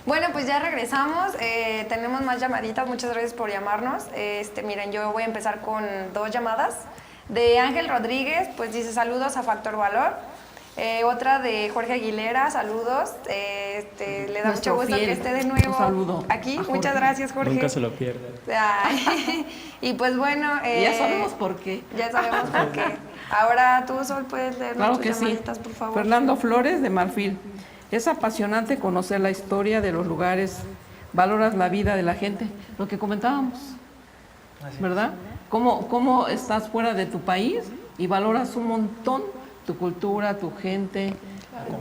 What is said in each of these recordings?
Bueno, pues ya regresamos, tenemos más llamaditas, muchas gracias por llamarnos. Miren, yo voy a empezar con 2 llamadas. De Ángel Rodríguez, pues dice saludos a Factor Valor. Otra de Jorge Aguilera, saludos. Le da mucho gusto que esté de nuevo aquí. Muchas gracias, Jorge. Nunca se lo pierda. Y pues bueno. Ya sabemos por qué. Ya sabemos por qué. Ahora tú, Sol, puedes leer Claro tus que llamaditas, sí. por favor. Fernando Flores, de Marfil. Es apasionante conocer la historia de los lugares. Valoras la vida de la gente. Lo que comentábamos, ¿verdad? Cómo estás fuera de tu país y valoras un montón tu cultura, tu gente,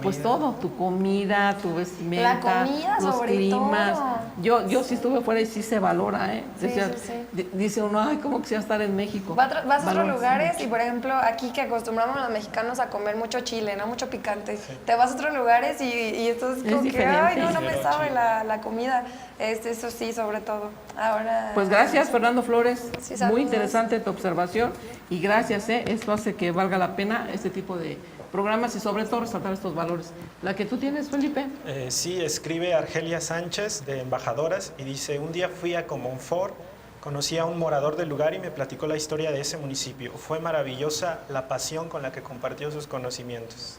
pues todo, tu comida, tu vestimenta, La comida, los sobre climas. todo. Yo sí estuve fuera y sí se valora, ¿eh? Sí, Decía, sí. Dice uno, ay, ¿cómo quisiera estar en México? Vas a otros Valoras lugares mucho. y, por ejemplo, aquí que acostumbramos los mexicanos a comer mucho chile, ¿no? Mucho picante. Te vas a otros lugares y esto es como que, diferente. ay, no me sabe la comida. Eso sí, sobre todo. Ahora... Pues gracias, Fernando Flores. Sí, saludos. Muy interesante tu observación y gracias, ¿eh? Esto hace que valga la pena este tipo de programas y sobre todo resaltar estos valores. La que tú tienes, Felipe. Sí, escribe Argelia Sánchez de Embajadoras y dice, un día fui a Comonfort, conocí a un morador del lugar y me platicó la historia de ese municipio. Fue maravillosa la pasión con la que compartió sus conocimientos.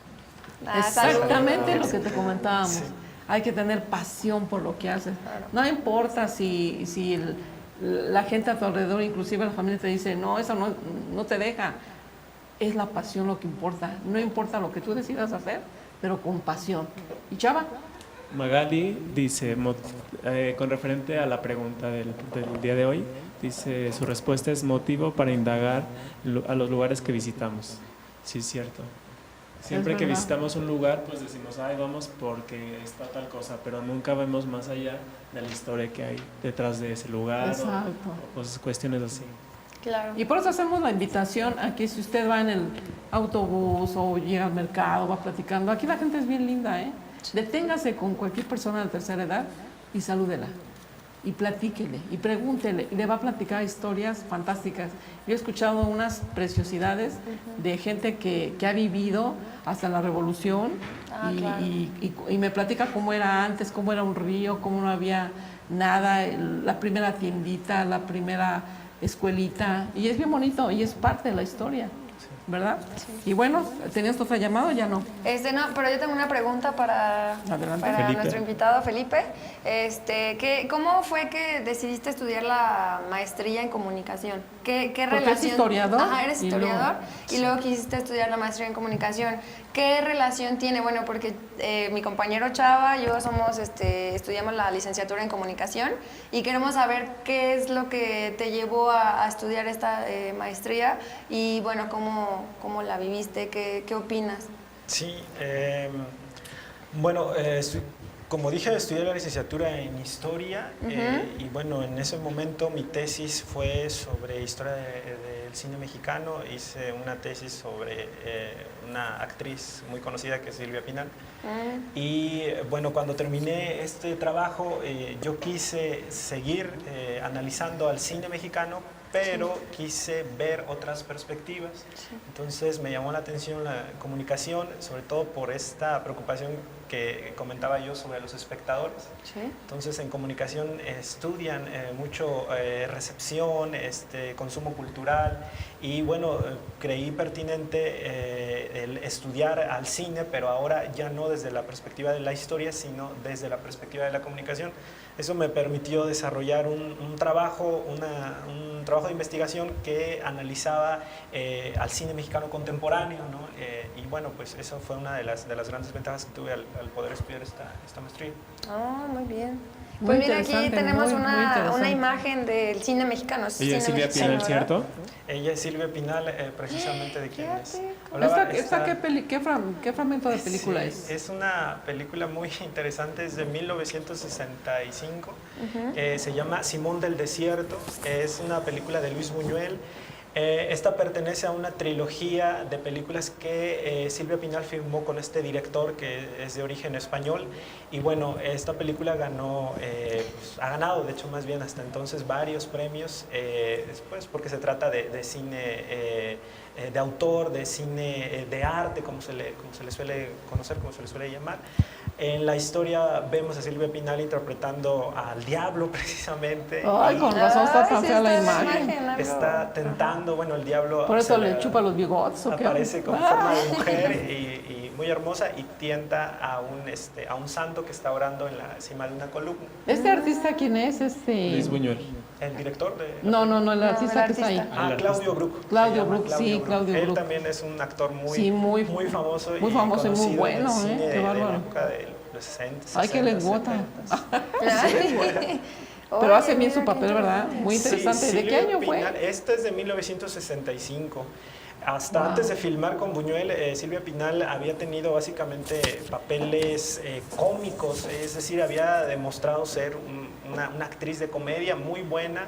Exactamente lo que te comentábamos. Sí. Hay que tener pasión por lo que haces. No importa si la gente a tu alrededor, inclusive la familia, te dice, no, eso no te deja. Es la pasión lo que importa. No importa lo que tú decidas hacer, pero con pasión. ¿Y Chava? Magali dice, con referente a la pregunta del día de hoy, dice, su respuesta es motivo para indagar a los lugares que visitamos. Sí, es cierto. Siempre que visitamos un lugar, pues decimos, ay, vamos porque está tal cosa, pero nunca vemos más allá de la historia que hay detrás de ese lugar o cosas, cuestiones así. Claro. Y por eso hacemos la invitación a que si usted va en el autobús o llega al mercado, va platicando, aquí la gente es bien linda, ¿eh? Deténgase con cualquier persona de tercera edad y salúdela. Y platíquele, y pregúntele, y le va a platicar historias fantásticas. Yo he escuchado unas preciosidades de gente que ha vivido hasta la revolución claro. y me platica cómo era antes, cómo era un río, cómo no había nada, la primera tiendita, la primera escuelita, y es bien bonito y es parte de la historia, ¿verdad? Sí. Y bueno, ¿tenías otra llamada o ya no? No, pero yo tengo una pregunta para nuestro invitado Felipe. ¿Cómo fue que decidiste estudiar la maestría en comunicación? ¿Qué relación? ¿Es historiador? Ajá, eres historiador y luego quisiste estudiar la maestría en comunicación. ¿Qué relación tiene? Bueno, porque mi compañero Chava y yo estudiamos la licenciatura en comunicación y queremos saber qué es lo que te llevó a estudiar esta maestría y bueno, cómo la viviste, qué opinas. Sí, bueno, como dije, estudié la licenciatura en Historia y bueno, en ese momento mi tesis fue sobre historia del cine mexicano. Hice una tesis sobre una actriz muy conocida que es Silvia Pinal. Y bueno, cuando terminé este trabajo, yo quise seguir analizando al cine mexicano, pero quise ver otras perspectivas. Entonces me llamó la atención la comunicación, sobre todo por esta preocupación que comentaba yo sobre los espectadores. Entonces en comunicación estudian mucho recepción, consumo cultural y bueno, creí pertinente el estudiar al cine, pero ahora ya no desde la perspectiva de la historia, sino desde la perspectiva de la comunicación. Eso me permitió desarrollar un trabajo de investigación que analizaba al cine mexicano contemporáneo, ¿no? Y bueno, pues eso fue una de las grandes ventajas que tuve al poder estudiar esta maestría. Muy bien. Muy Pues mira, aquí tenemos muy una imagen del cine mexicano. Ella es Silvia Pinal, ¿cierto? Ella es Silvia Pinal, precisamente de quien es. ¿Qué fragmento de película es? Es una película muy interesante, es de 1965. Se llama Simón del Desierto. Es una película de Luis Buñuel. Esta pertenece a una trilogía de películas que Silvia Pinal firmó con este director que es de origen español y bueno, esta película ha ganado de hecho más bien hasta entonces varios premios después porque se trata de cine de autor, de cine de arte, como se le suele conocer, como se le suele llamar. En la historia vemos a Silvia Pinal interpretando al diablo precisamente. Ay, y con razón está tan sí, fea la está imagen. algo. está tentando, bueno, el diablo Por eso se le chupa los bigotes, ¿o qué? aparece con Ah. forma de mujer y muy hermosa y tienta a un santo que está orando en la cima de una columna. ¿Este artista quién es? Luis Buñuel. El director de... No, el artista el que está ahí. artista. Claudio Brook. Claudio se llama Brook, sí, Claudio Él Brook. también es un actor muy, Sí, muy famoso muy famoso y muy conocido bueno, en el cine qué de la bárbaro. época de los 60, Ay, qué 60, lenguota. 70. Pero hace Oye, bien su mira, qué papel, ¿verdad? interesante. Muy interesante. Sí, ¿De qué Silvia año fue? Pinal, este es de 1965. Hasta Wow. antes de filmar con Buñuel, Silvia Pinal había tenido básicamente papeles cómicos, es decir, había demostrado ser una actriz de comedia muy buena,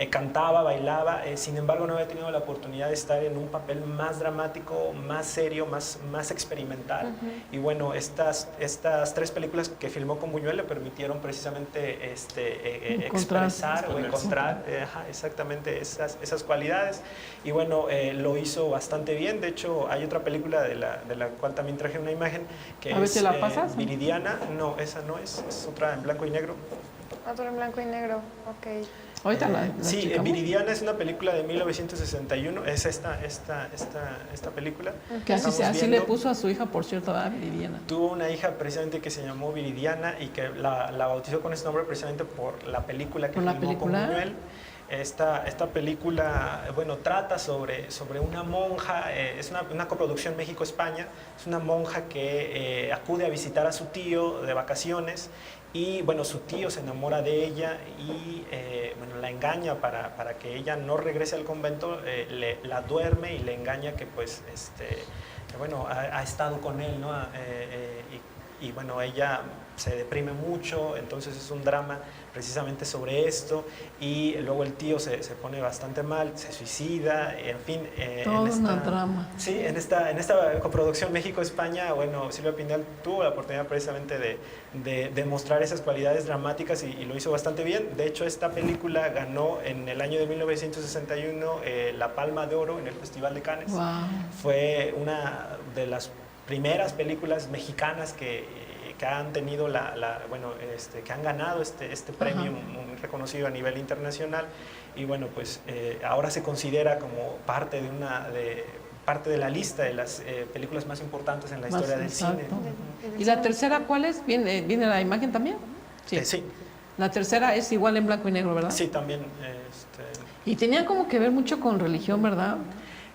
cantaba, bailaba, sin embargo no había tenido la oportunidad de estar en un papel más dramático, más serio, más experimental. Y bueno, estas tres películas que filmó con Buñuel le permitieron precisamente expresar o encontrar exactamente esas cualidades. Y bueno, lo hizo bastante bien. De hecho, hay otra película de la cual también traje una imagen que A ver, es ¿te la pasas? Viridiana. No, esa no es otra en blanco y negro. Otro en blanco y negro, ok. Ahorita la Sí, checamos. Viridiana es una película de 1961, es esta película. Que así, Estamos así le viendo. puso a su hija, por cierto, a Viridiana. Tuvo una hija precisamente que se llamó Viridiana y que la bautizó con ese nombre precisamente por la película que ¿Por la filmó película? con Buñuel. Esta película, bueno, trata sobre una monja, es una coproducción México-España, es una monja que acude a visitar a su tío de vacaciones y, bueno, su tío se enamora de ella y, bueno, la engaña para que ella no regrese al convento, la duerme y le engaña que, pues, bueno, ha estado con él, ¿no? Y bueno, ella se deprime mucho, entonces es un drama precisamente sobre esto y luego el tío se pone bastante mal, se suicida, en fin. Todo una trama. Sí, en esta coproducción México-España, bueno, Silvia Pinal tuvo la oportunidad precisamente de mostrar esas cualidades dramáticas y lo hizo bastante bien. De hecho, esta película ganó en el año de 1961 la Palma de Oro en el Festival de Cannes. Wow. Fue una de las primeras películas mexicanas que han tenido bueno, que han ganado este premio muy reconocido a nivel internacional y bueno, pues ahora se considera como parte de la lista de las películas más importantes en la historia del cine. ¿Y la tercera cuál es? ¿Viene la imagen también? Sí, La tercera es igual en blanco y negro, ¿verdad? sí, también. Y tenía como que ver mucho con religión, ¿verdad?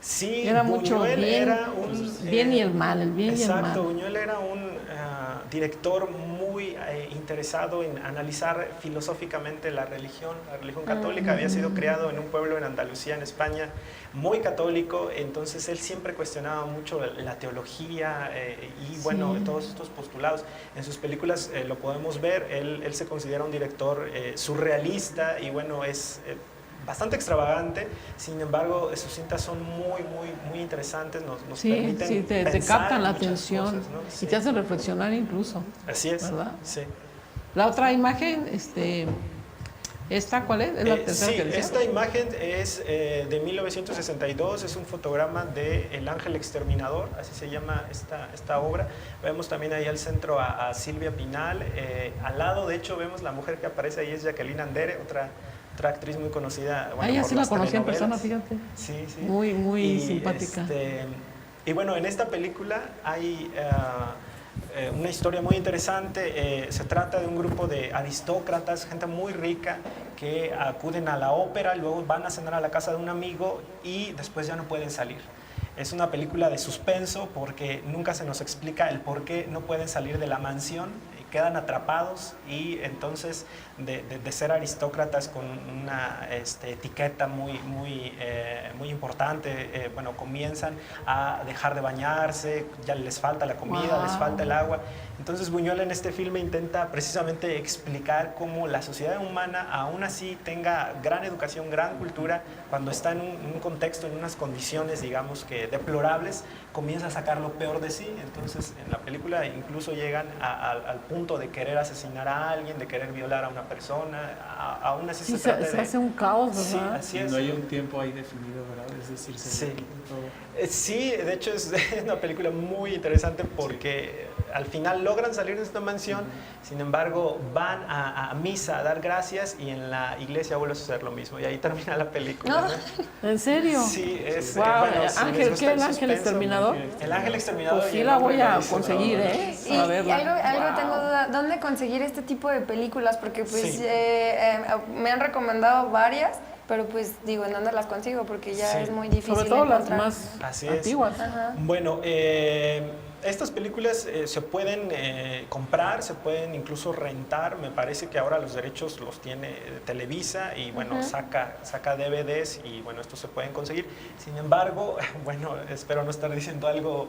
Sí, Era mucho Buñuel bien, era un... bien y el mal, el bien y el mal. Exacto, Buñuel era un director muy interesado en analizar filosóficamente la religión católica. Había sido criado en un pueblo en Andalucía, en España, muy católico, entonces él siempre cuestionaba mucho la teología y bueno, todos estos postulados. En sus películas lo podemos ver, él se considera un director surrealista y bueno, es... bastante extravagante, sin embargo sus cintas son muy interesantes, nos permiten sí, te pensar captan la en muchas atención cosas, ¿no? Sí. y te hacen reflexionar incluso. Así es, ¿verdad? sí. La otra imagen, ¿esta cuál es? ¿Es la tercera Sí, que decía? esta imagen es de 1962, es un fotograma de El Ángel Exterminador, así se llama esta obra. Vemos también ahí al centro a Silvia Pinal, al lado de hecho vemos la mujer que aparece ahí es Jacqueline Andere, otra actriz muy conocida. Bueno, ella por sí la las conocí en persona, telenovelas. fíjate. Sí. Muy simpática. Y bueno, en esta película hay una historia muy interesante. Se trata de un grupo de aristócratas, gente muy rica, que acuden a la ópera, luego van a cenar a la casa de un amigo y después ya no pueden salir. Es una película de suspenso porque nunca se nos explica el por qué no pueden salir de la mansión, quedan atrapados y entonces de ser aristócratas con una etiqueta muy importante, bueno, comienzan a dejar de bañarse, ya les falta la comida, Wow. les falta el agua. Entonces Buñuel en este filme intenta precisamente explicar cómo la sociedad humana aún así tenga gran educación, gran cultura, cuando está en un contexto, en unas condiciones, digamos que deplorables, comienza a sacar lo peor de sí. Entonces en la película incluso llegan al punto de querer asesinar a alguien, de querer violar a una persona, aún así Sí, se trata se de... hace un caos, Sí, ¿verdad? así es. No hay un tiempo ahí definido, ¿verdad? Es decir, se Sí. ve todo. Sí, de hecho es una película muy interesante porque al final logran salir de esta mansión, sin embargo van a misa a dar gracias y en la iglesia vuelve a suceder lo mismo y ahí termina la película. ¿no? ¿En serio? Sí, es Wow, bueno, si les Ángel, gusta ¿qué el el ángel suspenso, exterminador? El ángel exterminador. Pues y sí el la hombre voy a realizador. conseguir, ¿eh? Y Para verla. algo Wow. tengo duda, ¿dónde conseguir este tipo de películas? Porque pues Sí. me han recomendado varias, pero pues digo, ¿en dónde las consigo? Porque ya Sí. es muy difícil Sobre todo las encontrar. más Así es. antiguas. Ajá. Bueno, estas películas se pueden comprar, se pueden incluso rentar. Me parece que ahora los derechos los tiene Televisa y bueno, saca DVDs y bueno, estos se pueden conseguir. Sin embargo, bueno, espero no estar diciendo algo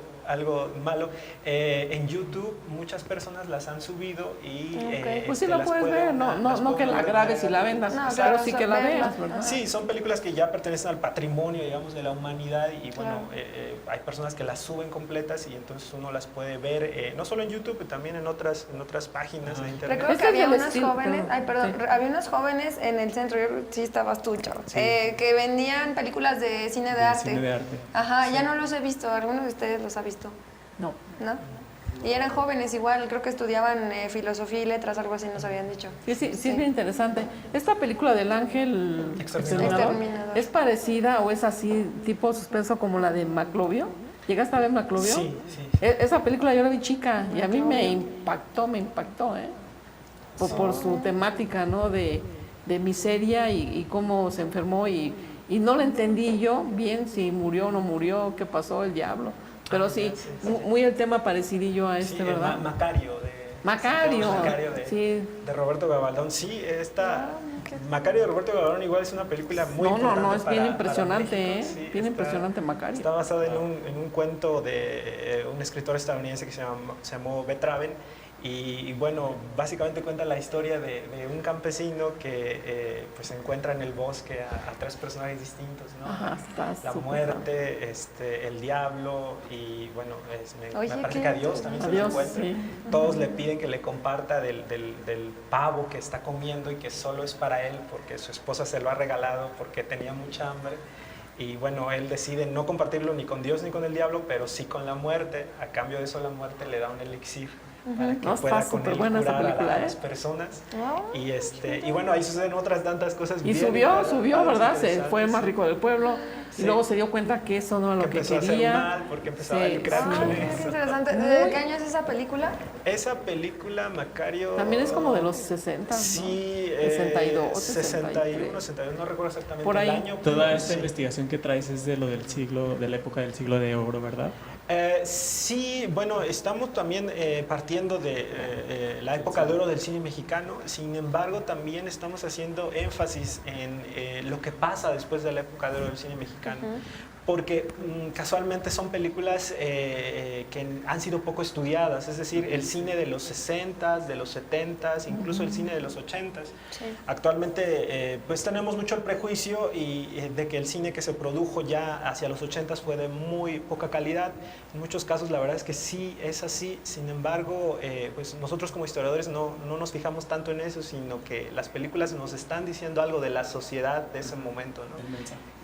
malo. En YouTube muchas personas las han subido y Pues sí la puedes ver, no que la grabes y la vendas, No, pero claro, sí que la verla. veas, ¿verdad? Sí, son películas que ya pertenecen al patrimonio, digamos, de la humanidad y bueno, hay personas que las suben completas y entonces uno las puede ver, no solo en YouTube, también en otras páginas de internet. Recuerdo que Este es había el unos estilo, jóvenes, perdón, sí. había unos jóvenes en el centro, yo creo que sí estabas tú, chavo, que vendían películas de cine de arte. Cine de arte. Ajá, ya no los he visto, ¿alguno de ustedes los ha visto? No. ¿No? Y eran jóvenes igual, creo que estudiaban filosofía y letras, algo así nos habían dicho. Sí, es bien interesante. Esta película del ángel Exterminador. ¿es parecida o es así, tipo suspenso como la de Maclovio? ¿Llegaste a ver Maclovio? Sí. Esa película yo la vi chica y a mí me impactó, ¿eh? Por su temática, ¿no? De miseria y cómo se enfermó y no le entendí yo bien si murió o no murió, qué pasó, el diablo. Pero sí, muy el tema parecidillo a este, Sí, ¿verdad? Macario sí. de Roberto Gabaldón. Sí, Macario de Roberto Gabaldón igual es una película muy importante. No, es bien para impresionante, México. ¿eh? Sí, Bien impresionante Macario. Está basada en un cuento de un escritor estadounidense que se llamó Betraven. Y bueno, básicamente cuenta la historia de un campesino que pues encuentra en el bosque a tres personajes distintos, ¿no? Ajá, está la súper muerte, el diablo y bueno, me parece que a Dios también se lo Dios, encuentra. sí. Todos le piden que le comparta del pavo que está comiendo y que solo es para él porque su esposa se lo ha regalado porque tenía mucha hambre. Y bueno, él decide no compartirlo ni con Dios ni con el diablo, pero sí con la muerte. A cambio de eso, la muerte le da un elixir para que No, pueda está con él superbuena esa curar película, a ¿eh? las personas. Y bueno, ahí suceden otras tantas cosas. Y bien subió, ¿verdad? Se interesantes. fue el más rico del pueblo y Sí. luego se dio cuenta que eso no era lo que empezó quería. a hacer mal porque empezaba Sí, a lucrar sí. con Qué eso. interesante. ¿De qué año es esa película? Esa película, Macario... También es como de los 60, ¿no? Sí, 62, 61, 62, no recuerdo exactamente Por ahí. el año. pero Toda esta sí. investigación que traes es de lo del siglo, de la época del siglo de oro, ¿verdad? Sí, bueno, estamos también partiendo de la época de oro del cine mexicano, sin embargo también estamos haciendo énfasis en lo que pasa después de la época de oro del cine mexicano. Porque casualmente son películas que han sido poco estudiadas, es decir, el cine de los 60s, de los 70s, incluso el cine de los 80s. Sí. Actualmente pues tenemos mucho el prejuicio de que el cine que se produjo ya hacia los 80s fue de muy poca calidad. En muchos casos la verdad es que sí es así, sin embargo pues nosotros como historiadores no nos fijamos tanto en eso, sino que las películas nos están diciendo algo de la sociedad de ese momento, ¿no?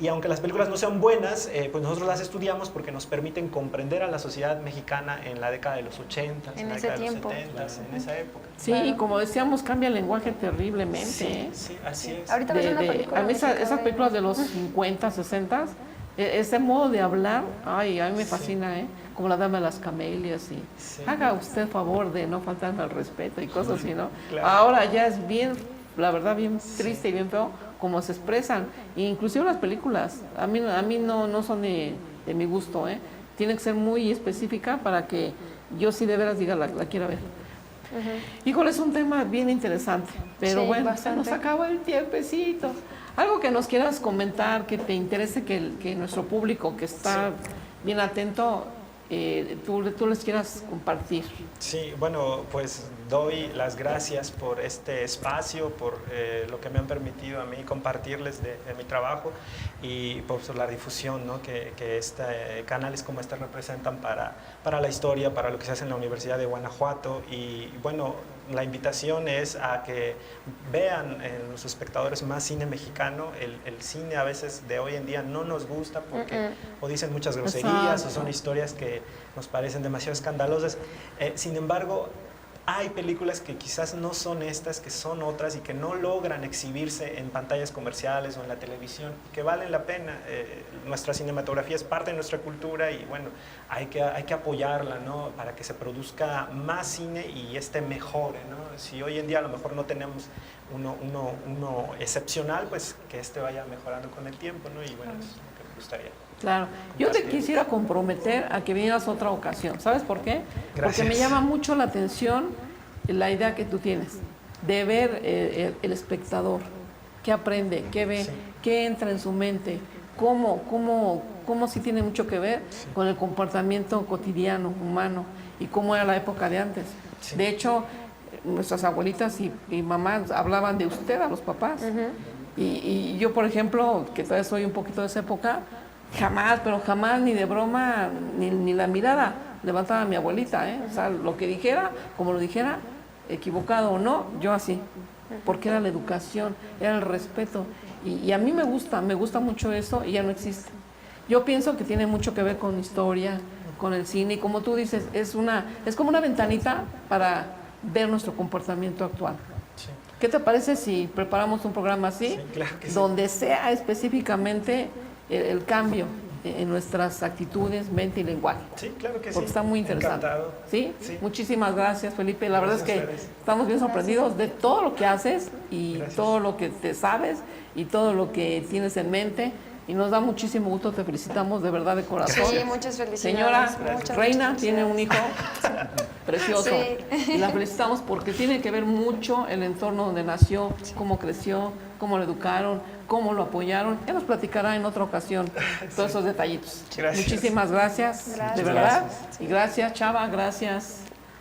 Y aunque las películas no sean buenas, pues nosotros las estudiamos porque nos permiten comprender a la sociedad mexicana en la década de los 80, En la ese década de los tiempo. 70, en esa época. Sí, y como decíamos, cambia el lenguaje terriblemente. ¿eh? Sí, así es. Ahorita ves una película A mí mexicana esas de- películas de los 50, 60, ese modo de hablar, ay, a mí me fascina, ¿eh? Como la dama de las camelias y Sí. haga usted favor de no faltarme al respeto y cosas así, ¿no? Claro. Ahora ya es bien, la verdad, bien triste y bien feo como se expresan, e inclusive las películas, a mí no son de mi gusto, ¿eh? Tiene que ser muy específica para que yo sí de veras diga la quiera ver. Híjole, es un tema bien interesante, pero Sí, bueno, bastante. se nos acaba el tiempecito. Algo que nos quieras comentar, que te interese que nuestro público que está bien atento, tú les quieras compartir. Sí, bueno, pues doy las gracias por este espacio, por lo que me han permitido a mí compartirles de mi trabajo y por la difusión, ¿no? que canales como este representan para la historia, para lo que se hace en la Universidad de Guanajuato. Y bueno, la invitación es a que vean en los espectadores más cine mexicano. El cine a veces de hoy en día no nos gusta porque o dicen muchas groserías o son historias que nos parecen demasiado escandalosas. Sin embargo, hay películas que quizás no son estas, que son otras y que no logran exhibirse en pantallas comerciales o en la televisión, que valen la pena. Nuestra cinematografía es parte de nuestra cultura y bueno, hay que apoyarla, ¿no? Para que se produzca más cine y mejore, ¿no? Si hoy en día a lo mejor no tenemos uno excepcional, pues que vaya mejorando con el tiempo, ¿no? Y bueno, eso es lo que me gustaría. Claro, yo te quisiera comprometer a que vinieras otra ocasión. ¿Sabes por qué? Gracias. Porque me llama mucho la atención la idea que tú tienes de ver el espectador, qué aprende, qué ve, Sí. qué entra en su mente, cómo sí tiene mucho que ver con el comportamiento cotidiano, humano, y cómo era la época de antes. Sí. De hecho, nuestras abuelitas y mamás hablaban de usted a los papás. Y yo, por ejemplo, que todavía soy un poquito de esa época, jamás, ni de broma, ni la mirada levantaba a mi abuelita, ¿eh? O sea, lo que dijera, como lo dijera, equivocado o no, yo así. Porque era la educación, era el respeto. Y a mí me gusta mucho eso y ya no existe. Yo pienso que tiene mucho que ver con historia, con el cine, y como tú dices, es como una ventanita para ver nuestro comportamiento actual. Sí. ¿Qué te parece si preparamos un programa así, Sí, claro que sí. donde sea específicamente el cambio en nuestras actitudes, mente y lenguaje? Sí, claro que sí. Porque está muy interesante. Encantado. ¿Sí? Sí. Muchísimas gracias, Felipe. La verdad es Gracias que a ustedes. estamos bien sorprendidos de todo lo que haces y Gracias. todo lo que te sabes y todo lo que tienes en mente. Y nos da muchísimo gusto, te felicitamos de verdad de corazón. Sí, muchas felicidades. Señora muchas Reina felicidades. tiene un hijo precioso Sí. y la felicitamos porque tiene que ver mucho el entorno donde nació, cómo creció, cómo lo educaron, cómo lo apoyaron. Ya nos platicará en otra ocasión todos esos detallitos. Gracias. Muchísimas gracias, Gracias. de verdad. Gracias. Y gracias, Chava, gracias,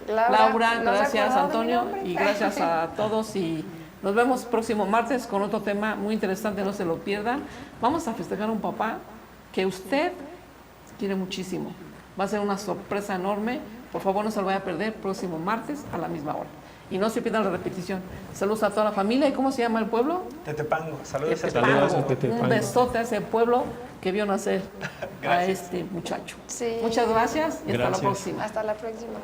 ¿no Laura, se gracias, acordaba de mi Antonio, nombre? y gracias a todos. Y nos vemos próximo martes con otro tema muy interesante, no se lo pierdan. Vamos a festejar a un papá que usted quiere muchísimo. Va a ser una sorpresa enorme. Por favor, no se lo vaya a perder próximo martes a la misma hora. Y no se pierdan la repetición. Saludos a toda la familia. ¿Y cómo se llama el pueblo? Tetepango. Saludos a Tetepango. Saludos a Tetepango. Un besote a ese pueblo que vio nacer a Gracias. este muchacho. Sí. Muchas gracias y hasta la Gracias. próxima. Hasta la próxima.